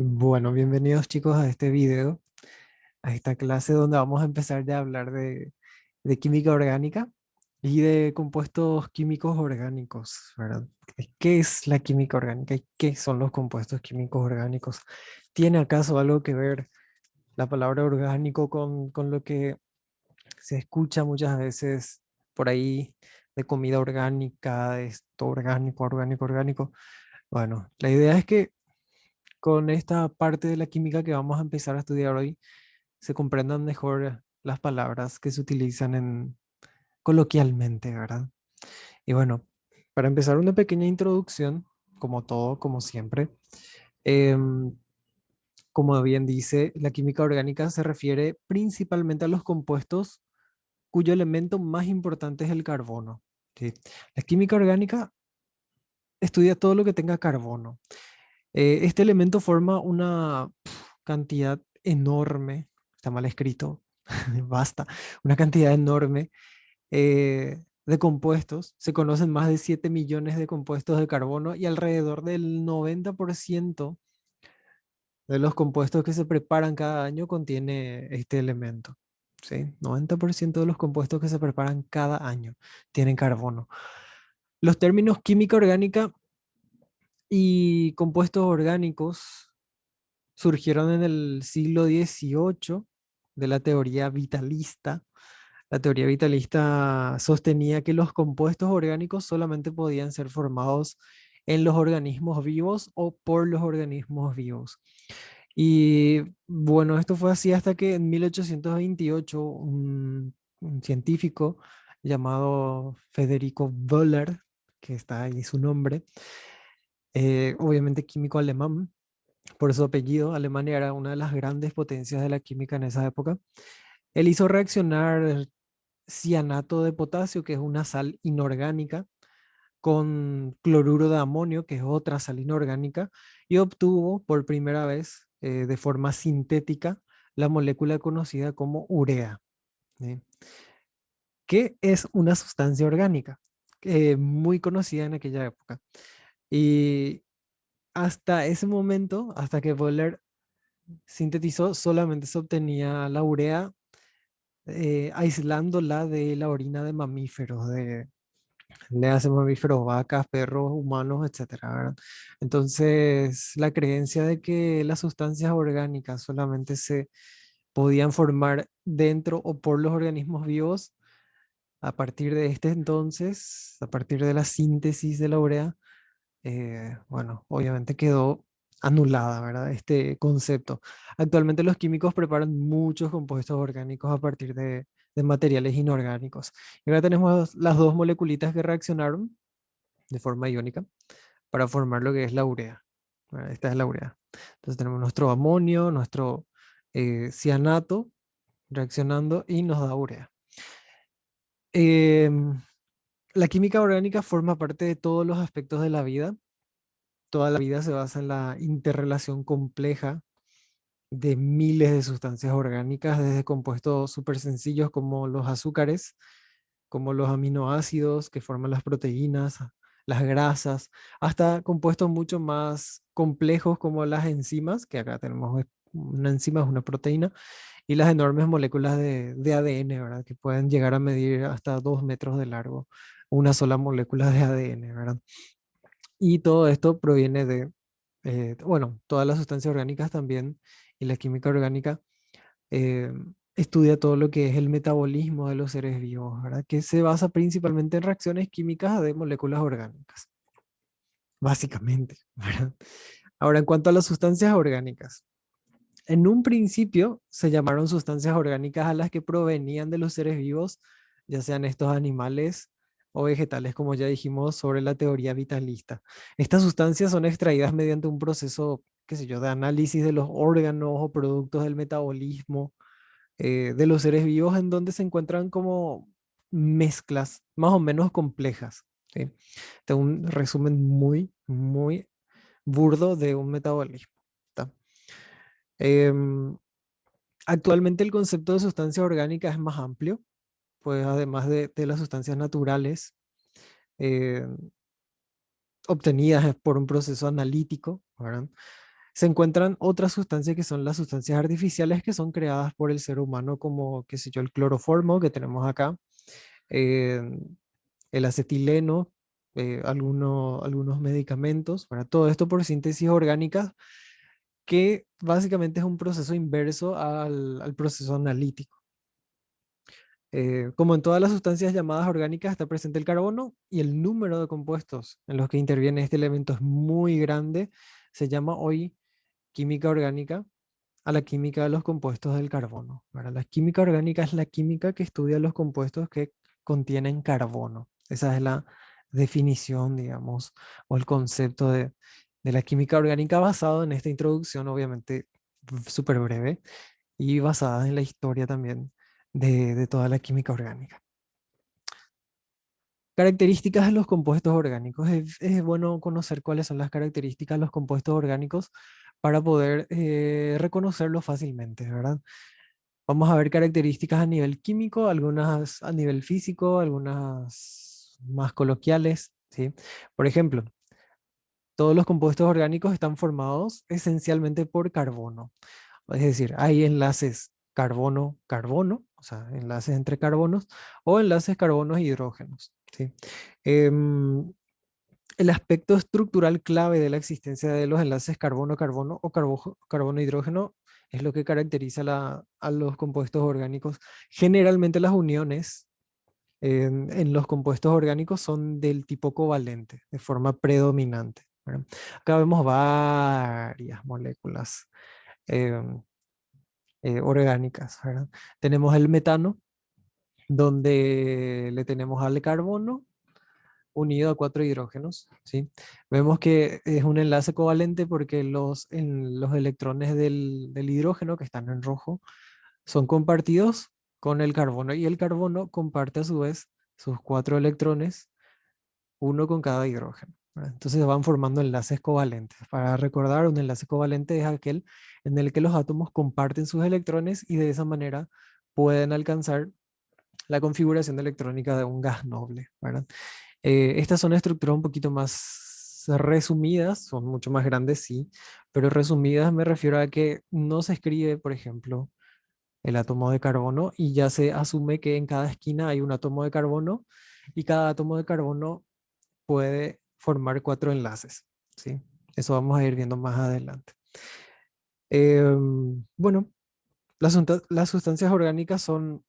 Bueno, bienvenidos chicos a este video, a esta clase donde vamos a empezar ya a hablar de química orgánica y de compuestos químicos orgánicos, ¿verdad? ¿Qué es la química orgánica y qué son los compuestos químicos orgánicos? ¿Tiene acaso algo que ver la palabra orgánico con lo que se escucha muchas veces por ahí de comida orgánica, de esto orgánico, orgánico, orgánico? Bueno, la idea es que con esta parte de la química que vamos a empezar a estudiar hoy, se comprendan mejor las palabras que se utilizan coloquialmente, ¿verdad? Y bueno, para empezar una pequeña introducción, como todo, como siempre, em, como bien dice, la química orgánica se refiere principalmente a los compuestos cuyo elemento más importante es el carbono. ¿Sí? La química orgánica estudia todo lo que tenga carbono. Este elemento forma una cantidad enorme, está mal escrito, basta, una cantidad enorme de compuestos. Se conocen más de 7 millones de compuestos de carbono y alrededor del 90% de los compuestos que se preparan cada año contiene este elemento. ¿Sí? 90% de los compuestos que se preparan cada año tienen carbono. Los términos química orgánica y compuestos orgánicos surgieron en el siglo XVIII de la teoría vitalista. La teoría vitalista sostenía que los compuestos orgánicos solamente podían ser formados en los organismos vivos o por los organismos vivos. Y bueno, esto fue así hasta que en 1828 un científico llamado Federico Wöhler, que está ahí su nombre, obviamente químico alemán, por su apellido, Alemania era una de las grandes potencias de la química en esa época. Él hizo reaccionar cianato de potasio, que es una sal inorgánica, con cloruro de amonio, que es otra sal inorgánica, y obtuvo por primera vez, de forma sintética, la molécula conocida como urea. ¿Sí? Que es una sustancia orgánica, muy conocida en aquella época. Y hasta ese momento, hasta que Wohler sintetizó, solamente se obtenía la urea aislándola de la orina de mamíferos, le hace mamíferos, vacas, perros, humanos, etcétera, ¿verdad? Entonces, la creencia de que las sustancias orgánicas solamente se podían formar dentro o por los organismos vivos, a partir de este entonces, a partir de la síntesis de la urea, bueno, obviamente quedó anulada, ¿verdad? Este concepto. Actualmente los químicos preparan muchos compuestos orgánicos a partir de materiales inorgánicos. Y ahora tenemos las dos moleculitas que reaccionaron de forma iónica para formar lo que es la urea. ¿Verdad? Esta es la urea. Entonces tenemos nuestro amonio, nuestro cianato reaccionando y nos da urea. Em, la química orgánica forma parte de todos los aspectos de la vida. Toda la vida se basa en la interrelación compleja de miles de sustancias orgánicas, desde compuestos súper sencillos como los azúcares, como los aminoácidos que forman las proteínas, las grasas, hasta compuestos mucho más complejos como las enzimas, que acá tenemos una enzima, es una proteína, y las enormes moléculas de ADN, ¿verdad? Que pueden llegar a medir hasta 2 metros de largo, una sola molécula de ADN, ¿verdad? Y todo esto proviene bueno, todas las sustancias orgánicas también y la química orgánica eh, estudia todo lo que es el metabolismo de los seres vivos, ¿verdad? Que se basa principalmente en reacciones químicas de moléculas orgánicas, básicamente, ¿verdad? Ahora, en cuanto a las sustancias orgánicas, en un principio se llamaron sustancias orgánicas a las que provenían de los seres vivos, ya sean estos animales o vegetales, como ya dijimos sobre la teoría vitalista. Estas sustancias son extraídas mediante un proceso, qué sé yo, de análisis de los órganos o productos del metabolismo de los seres vivos, en donde se encuentran como mezclas más o menos complejas. ¿Sí? Este es un resumen muy, muy burdo de un metabolismo. ¿Está? Em, Actualmente el concepto de sustancia orgánica es más amplio, pues además de las sustancias naturales eh, obtenidas por un proceso analítico, ¿verdad? Se encuentran otras sustancias que son las sustancias artificiales que son creadas por el ser humano, como, qué sé yo, el cloroformo que tenemos acá, eh, el acetileno, algunos medicamentos, para todo esto por síntesis orgánica, que básicamente es un proceso inverso al proceso analítico. Como en todas las sustancias llamadas orgánicas, está presente el carbono y el número de compuestos en los que interviene este elemento es muy grande. Se llama hoy química orgánica a la química de los compuestos del carbono. ¿Verdad? La química orgánica es la química que estudia los compuestos que contienen carbono. Esa es la definición, digamos, o el concepto de la química orgánica basado en esta introducción, obviamente súper breve, y basada en la historia también de toda la química orgánica. Características de los compuestos orgánicos. Es bueno conocer cuáles son las características de los compuestos orgánicos para poder reconocerlos fácilmente, ¿verdad? Vamos a ver características a nivel químico, algunas a nivel físico, algunas más coloquiales, ¿sí? Por ejemplo, todos los compuestos orgánicos están formados esencialmente por carbono. Es decir, hay enlaces carbono-carbono, o sea, enlaces entre carbonos, o enlaces carbonos-hidrógenos, ¿sí? Em, el aspecto estructural clave de la existencia de los enlaces carbono-carbono o carbono-hidrógeno es lo que caracteriza a los compuestos orgánicos. Generalmente las uniones en los compuestos orgánicos son del tipo covalente, de forma predominante, ¿verdad? Acá vemos varias moléculas em, orgánicas, ¿verdad? Tenemos el metano, donde le tenemos al carbono unido a cuatro hidrógenos, ¿sí? Vemos que es un enlace covalente porque los electrones del hidrógeno que están en rojo son compartidos con el carbono y el carbono comparte a su vez sus cuatro electrones, uno con cada hidrógeno, ¿verdad? Entonces van formando enlaces covalentes. Para recordar, un enlace covalente es aquel en el que los átomos comparten sus electrones y de esa manera pueden alcanzar la configuración electrónica de un gas noble, ¿verdad? Estas son estructuras un poquito más resumidas, son mucho más grandes, sí, pero resumidas me refiero a que no se escribe, por ejemplo, el átomo de carbono y ya se asume que en cada esquina hay un átomo de carbono y cada átomo de carbono puede formar cuatro enlaces, ¿sí? Eso vamos a ir viendo más adelante. Bueno, las sustancias orgánicas son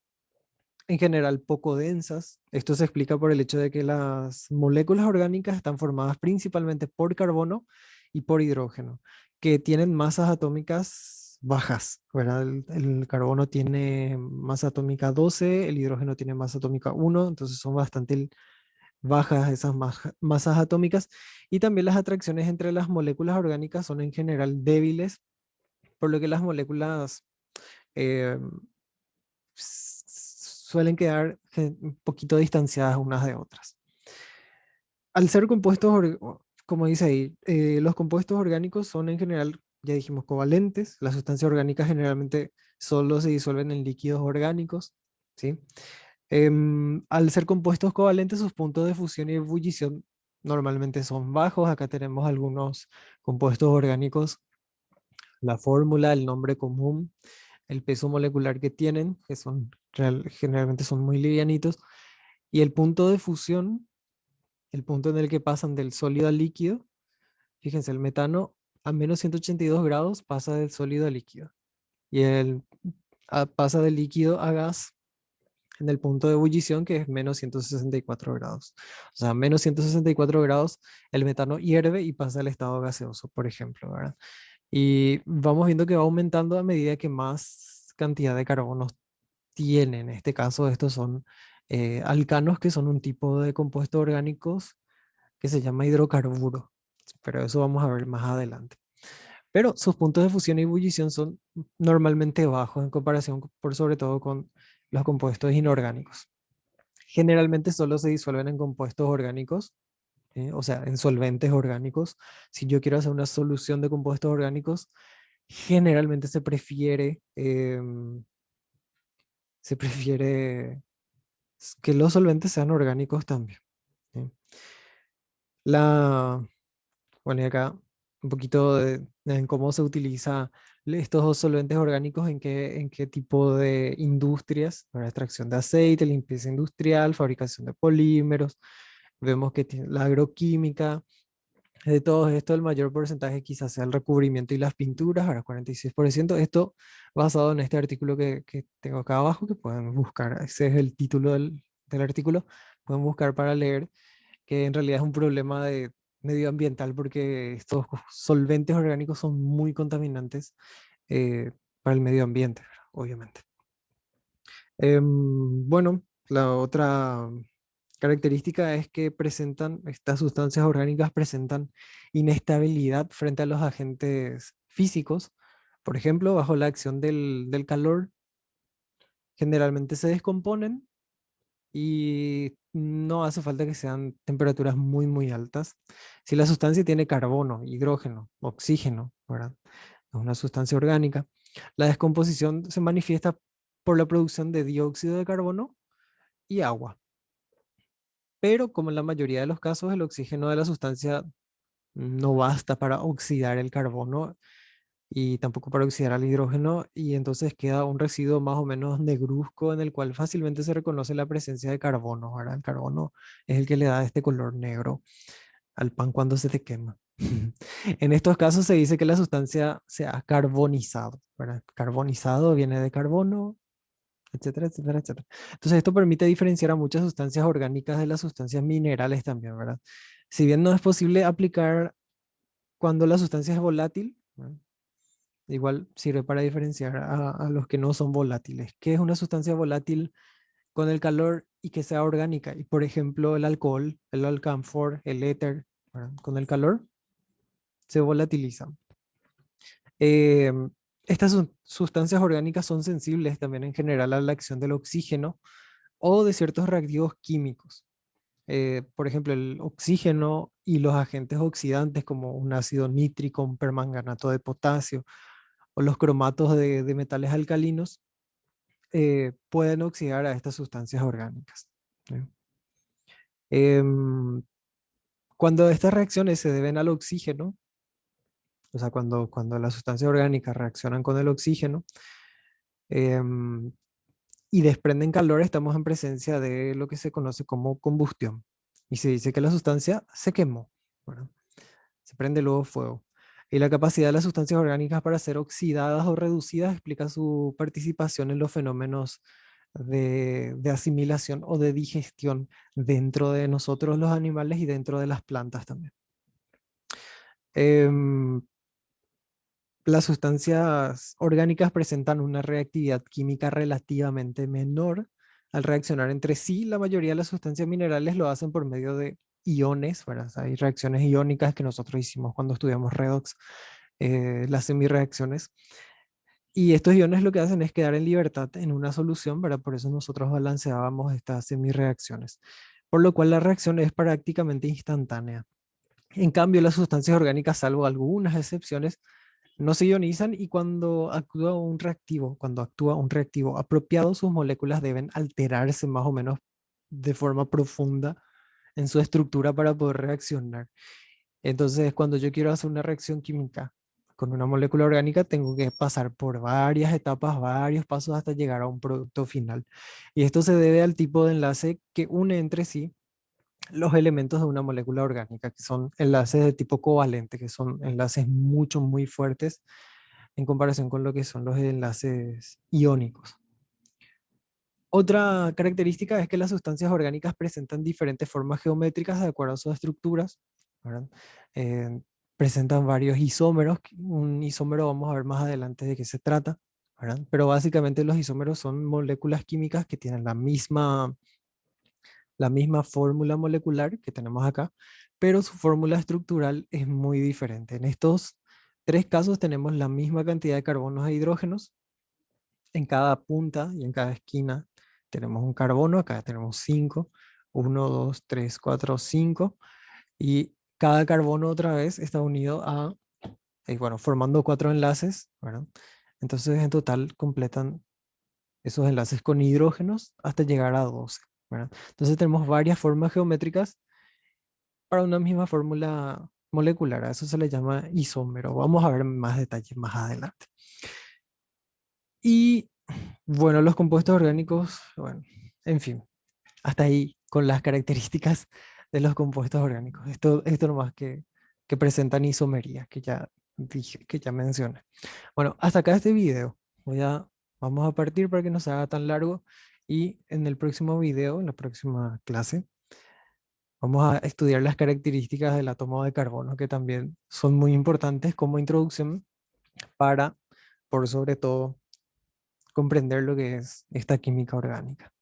en general poco densas. Esto se explica por el hecho de que las moléculas orgánicas están formadas principalmente por carbono y por hidrógeno, que tienen masas atómicas bajas, ¿verdad? El carbono tiene masa atómica 12, el hidrógeno tiene masa atómica 1, entonces son bastante bajas esas masas atómicas y también las atracciones entre las moléculas orgánicas son en general débiles, por lo que las moléculas eh, suelen quedar un poquito distanciadas unas de otras. Al ser compuestos, como dice ahí, los compuestos orgánicos son en general, ya dijimos, covalentes. Las sustancias orgánicas generalmente solo se disuelven en líquidos orgánicos, ¿sí? Al ser compuestos covalentes, sus puntos de fusión y ebullición normalmente son bajos. Acá tenemos algunos compuestos orgánicos, la fórmula, el nombre común, el peso molecular que tienen, que son generalmente son muy livianitos, y el punto de fusión, el punto en el que pasan del sólido al líquido. Fíjense, el metano a menos 182 grados pasa del sólido al líquido, y pasa del líquido a gas en el punto de ebullición que es menos 164 grados. O sea, menos 164 grados, el metano hierve y pasa al estado gaseoso, por ejemplo, ¿verdad? Y vamos viendo que va aumentando a medida que más cantidad de carbonos tiene. En este caso, estos son alcanos, que son un tipo de compuestos orgánicos que se llama hidrocarburo. Pero eso vamos a ver más adelante. Pero sus puntos de fusión y ebullición son normalmente bajos en comparación, por sobre todo con los compuestos inorgánicos. Generalmente solo se disuelven en compuestos orgánicos, o sea, en solventes orgánicos. Si yo quiero hacer una solución de compuestos orgánicos, generalmente se prefiere que los solventes sean orgánicos también. ¿Sí? La, bueno, y acá un poquito en cómo se utiliza estos dos solventes orgánicos, en qué tipo de industrias, para extracción de aceite, limpieza industrial, fabricación de polímeros. Vemos que tiene la agroquímica. De todo esto, el mayor porcentaje quizás sea el recubrimiento y las pinturas, ahora 46%. Esto basado en este artículo que tengo acá abajo, que pueden buscar. Ese es el título del artículo. Pueden buscar para leer que en realidad es un problema de medioambiental porque estos solventes orgánicos son muy contaminantes para el medio ambiente, ¿verdad? Obviamente. Bueno, la otra característica es que estas sustancias orgánicas presentan inestabilidad frente a los agentes físicos. Por ejemplo, bajo la acción del calor, generalmente se descomponen y no hace falta que sean temperaturas muy, muy altas. Si la sustancia tiene carbono, hidrógeno, oxígeno, ¿verdad? Es una sustancia orgánica. La descomposición se manifiesta por la producción de dióxido de carbono y agua. Pero como en la mayoría de los casos, el oxígeno de la sustancia no basta para oxidar el carbono y tampoco para oxidar al hidrógeno, y entonces queda un residuo más o menos negruzco en el cual fácilmente se reconoce la presencia de carbono, ¿verdad? El carbono es el que le da este color negro al pan cuando se te quema. En estos casos se dice que la sustancia se ha carbonizado, ¿verdad? Carbonizado viene de carbono, etcétera, etcétera, etcétera. Entonces esto permite diferenciar a muchas sustancias orgánicas de las sustancias minerales también, ¿verdad? Si bien no es posible aplicar cuando la sustancia es volátil, ¿verdad? Igual sirve para diferenciar a los que no son volátiles. ¿Qué es una sustancia volátil con el calor y que sea orgánica? Y por ejemplo, el alcohol, el alcanfor, el éter, ¿verdad? Con el calor se volatilizan. Eh, Estas sustancias orgánicas son sensibles también en general a la acción del oxígeno o de ciertos reactivos químicos. Por ejemplo, el oxígeno y los agentes oxidantes como un ácido nítrico, un permanganato de potasio o los cromatos de metales alcalinos pueden oxidar a estas sustancias orgánicas. ¿Sí? Em, Cuando estas reacciones se deben al oxígeno, o sea, cuando las sustancias orgánicas reaccionan con el oxígeno em, y desprenden calor, estamos en presencia de lo que se conoce como combustión. Y se dice que la sustancia se quemó, ¿verdad? Se prende luego fuego. Y la capacidad de las sustancias orgánicas para ser oxidadas o reducidas explica su participación en los fenómenos de asimilación o de digestión dentro de nosotros los animales y dentro de las plantas también. Em, las sustancias orgánicas presentan una reactividad química relativamente menor al reaccionar entre sí. La mayoría de las sustancias minerales lo hacen por medio de iones, ¿verdad? Hay reacciones iónicas que nosotros hicimos cuando estudiamos redox, las semireacciones. Y estos iones lo que hacen es quedar en libertad en una solución, ¿verdad? Por eso nosotros balanceábamos estas semireacciones. Por lo cual la reacción es prácticamente instantánea. En cambio, las sustancias orgánicas, salvo algunas excepciones, no se ionizan y cuando actúa un reactivo apropiado, sus moléculas deben alterarse más o menos de forma profunda en su estructura para poder reaccionar. Entonces, cuando yo quiero hacer una reacción química con una molécula orgánica, tengo que pasar por varias etapas, varios pasos hasta llegar a un producto final. Y esto se debe al tipo de enlace que une entre sí los elementos de una molécula orgánica, que son enlaces de tipo covalente, que son enlaces mucho, muy fuertes en comparación con lo que son los enlaces iónicos. Otra característica es que las sustancias orgánicas presentan diferentes formas geométricas de acuerdo a sus estructuras, ¿verdad? Eh, Presentan varios isómeros. Un isómero vamos a ver más adelante de qué se trata, ¿verdad? Pero básicamente los isómeros son moléculas químicas que tienen la misma fórmula molecular que tenemos acá, pero su fórmula estructural es muy diferente. En estos tres casos tenemos la misma cantidad de carbonos e hidrógenos. En cada punta y en cada esquina tenemos un carbono, acá tenemos 5, 1, 2, 3, 4, 5, y cada carbono otra vez está unido a, bueno, formando 4 enlaces, ¿verdad? Entonces en total completan esos enlaces con hidrógenos hasta llegar a 12, ¿verdad? Entonces tenemos varias formas geométricas para una misma fórmula molecular, a eso se le llama isómero. Vamos a ver más detalles más adelante. Y bueno, los compuestos orgánicos, bueno, en fin, hasta ahí con las características de los compuestos orgánicos. Esto nomás que presentan isomería, que ya dije, que ya mencioné. Bueno, hasta acá este video. Vamos a partir para que no se haga tan largo y en el próximo video, en la próxima clase, vamos a estudiar las características del átomo de carbono, que también son muy importantes como introducción para, por sobre todo, comprender lo que es esta química orgánica.